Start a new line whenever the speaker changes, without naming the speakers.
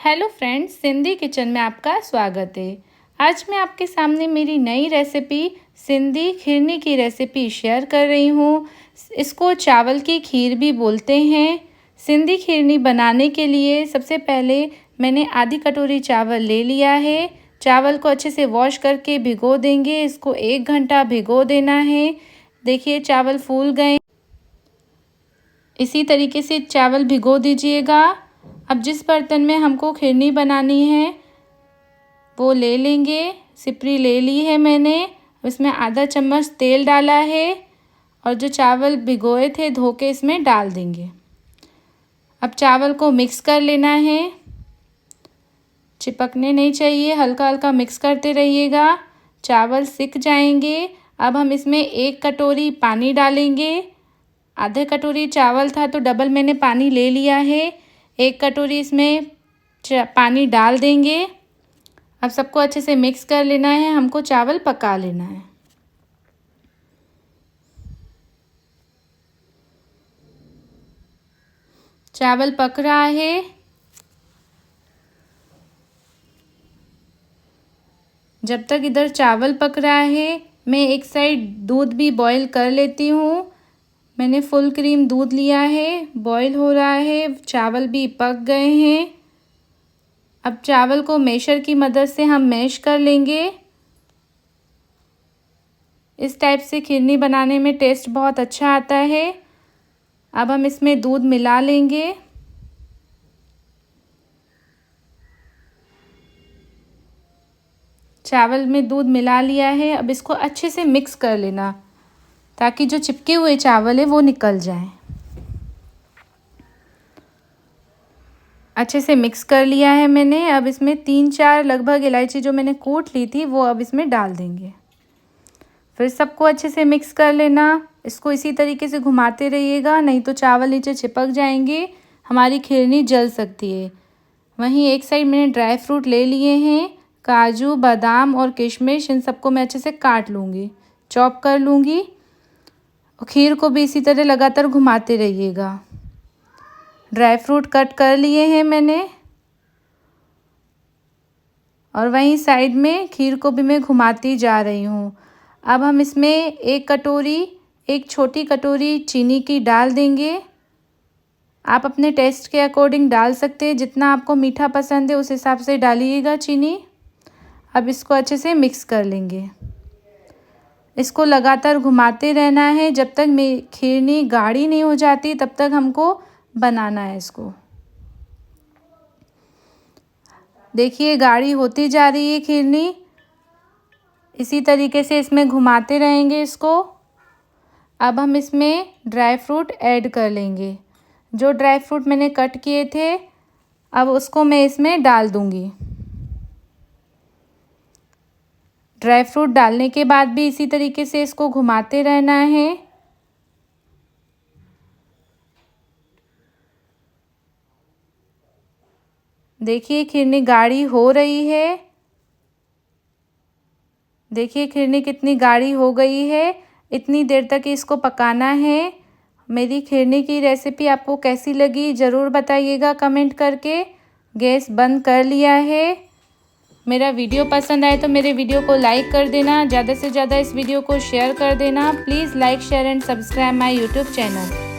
Hello friends, Sindhi kitchen में आपका स्वागत है। आज मैं आपके सामने मेरी नई रेसिपी सिंधी खिरनी की रेसिपी शेयर कर रही हूँ। इसको चावल की खीर भी बोलते हैं। सिंधी खिरनी बनाने के लिए सबसे पहले मैंने आधी कटोरी चावल ले लिया है। चावल को अच्छे से वॉश करके भिगो देंगे। इसको 1 घंटा भिगो देना है। देखिए चावल फूल गए। इसी तरीके से चावल भिगो दीजिएगा। अब जिस बर्तन में हमको खिरनी बनानी है वो ले लेंगे। सिपरी ले ली है मैंने। इसमें आधा चम्मच तेल डाला है और जो चावल भिगोए थे धो के इसमें डाल देंगे। अब चावल को मिक्स कर लेना है। चिपकने नहीं चाहिए, हल्का हल्का मिक्स करते रहिएगा, चावल सिक जाएंगे। अब हम इसमें 1 कटोरी पानी डालेंगे। आधे कटोरी चावल था तो डबल मैंने पानी ले लिया है। 1 कटोरी इसमें पानी डाल देंगे। अब सबको अच्छे से मिक्स कर लेना है। हमको चावल पका लेना है। चावल पक रहा है। जब तक इधर चावल पक रहा है मैं एक साइड दूध भी बॉईल कर लेती हूँ। मैंने फुल क्रीम दूध लिया है, बॉईल हो रहा है, चावल भी पक गए हैं। अब चावल को मैशर की मदद से हम मैश कर लेंगे। इस टाइप से खिरनी बनाने में टेस्ट बहुत अच्छा आता है। अब हम इसमें दूध मिला लेंगे। चावल में दूध मिला लिया है। अब इसको अच्छे से मिक्स कर लेना ताकि जो चिपके हुए चावल है वो निकल जाए। अच्छे से मिक्स कर लिया है मैंने। अब इसमें 3-4 लगभग इलायची जो मैंने कूट ली थी वो अब इसमें डाल देंगे। फिर सबको अच्छे से मिक्स कर लेना। इसको इसी तरीके से घुमाते रहिएगा, नहीं तो चावल नीचे चिपक जाएंगे, हमारी खिरनी जल सकती है। वहीं एक साइड मैंने ड्राई फ्रूट ले लिए हैं, काजू, बादाम और किशमिश। इन सबको मैं अच्छे से काट लूँगी, चॉप कर लूँगी। और खीर को भी इसी तरह लगातार घुमाते रहिएगा। ड्राई फ्रूट कट कर लिए हैं मैंने। और वहीं साइड में खीर को भी मैं घुमाती जा रही हूँ। अब हम इसमें एक छोटी कटोरी चीनी की डाल देंगे। आप अपने टेस्ट के अकॉर्डिंग डाल सकते हैं, जितना आपको मीठा पसंद है उस हिसाब से डालिएगा चीनी। अब इसको अच्छे से मिक्स कर लेंगे। इसको लगातार घुमाते रहना है जब तक खिरनी गाढ़ी नहीं हो जाती, तब तक हमको बनाना है इसको। देखिए गाढ़ी होती जा रही है खिरनी। इसी तरीके से इसमें घुमाते रहेंगे इसको। अब हम इसमें ड्राई फ्रूट ऐड कर लेंगे। जो ड्राई फ्रूट मैंने कट किए थे अब उसको मैं इसमें डाल दूंगी। ड्राई फ्रूट डालने के बाद भी इसी तरीके से इसको घुमाते रहना है। देखिए खिरनी गाढ़ी हो रही है। देखिए खिरनी कितनी गाढ़ी हो गई है। इतनी देर तक इसको पकाना है। मेरी खिरनी की रेसिपी आपको कैसी लगी ज़रूर बताइएगा कमेंट करके। गैस बंद कर लिया है। मेरा वीडियो पसंद आए तो मेरे वीडियो को लाइक कर देना। ज़्यादा से ज़्यादा इस वीडियो को शेयर कर देना। Please like, share and subscribe my YouTube channel.